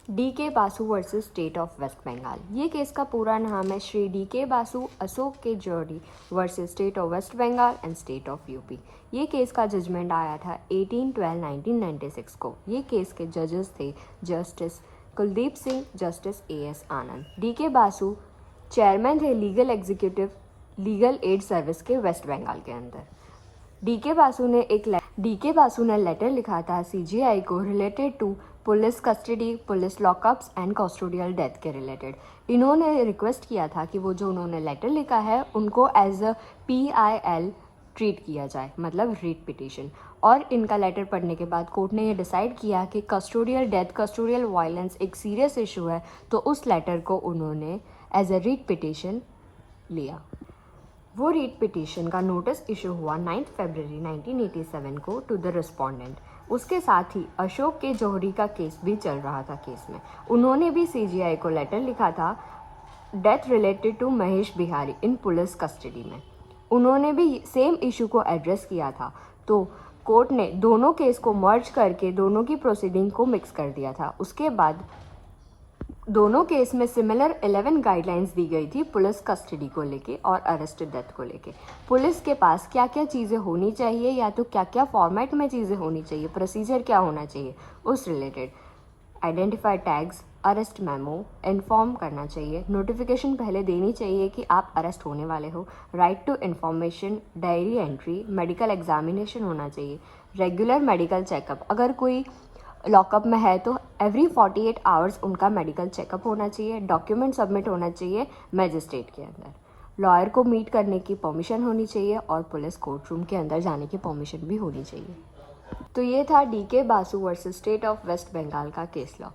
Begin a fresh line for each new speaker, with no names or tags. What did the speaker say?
D K Basu versus state of West Bengal. ये case का पूरा नाम है Shri D K Basu Ashok K Johri versus state of West Bengal and state of UP. ये केस का जजमेंट आया था 18/12/1996 को। ये केस के जजेस थे justice Kuldeep Singh, justice AS आनंद। डी के बासु चेयरमैन थे लीगल एड सर्विस के वेस्ट बंगाल के अंदर। डी के बासु ने लेटर लिखा था CGI को related to police custody, police lockups and custodial death के रिलेटेड। इन्होंने रिक्वेस्ट किया था कि वो जो उन्होंने लेटर लिखा है उनको एज अ PIL ट्रीट किया जाए, मतलब रीट पिटिशन। और इनका लेटर पढ़ने के बाद कोर्ट ने ये डिसाइड किया कि कस्टोडियल डेथ, कस्टोडियल वायलेंस एक सीरियस इशू है, तो उस लेटर को उन्होंने एज अ रीट पिटिशन लिया। वो रीट पिटिशन का नोटिस इशू हुआ 9 फरवरी 1987 को टू द रिस्पोंडेंट। उसके साथ ही अशोक के जौहरी का केस भी चल रहा था। केस में उन्होंने भी CGI को लेटर लिखा था death related to Mahesh Bihari in police custody में। उन्होंने भी सेम इशू को एड्रेस किया था, तो कोर्ट ने दोनों केस को मर्ज करके दोनों की प्रोसीडिंग को मिक्स कर दिया था। उसके बाद दोनों केस में सिमिलर 11 गाइडलाइंस दी गई थी पुलिस कस्टडी को लेके और अरेस्ट डेथ को लेके। पुलिस के पास क्या क्या चीज़ें होनी चाहिए, या तो क्या क्या फॉर्मेट में चीज़ें होनी चाहिए, प्रोसीजर क्या होना चाहिए, उस related identify tags, arrest memo inform करना चाहिए, नोटिफिकेशन पहले देनी चाहिए कि आप अरेस्ट होने वाले हो, right to information, diary entry, medical examination होना चाहिए, रेगुलर मेडिकल चेकअप, अगर कोई लॉकअप में है तो एवरी 48 आवर्स उनका मेडिकल चेकअप होना चाहिए, डॉक्यूमेंट सबमिट होना चाहिए मैजिस्ट्रेट के अंदर, लॉयर को मीट करने की परमिशन होनी चाहिए और पुलिस कोर्ट रूम के अंदर जाने की परमिशन भी होनी चाहिए। तो ये था D K Basu versus state of West Bengal का केस लॉ।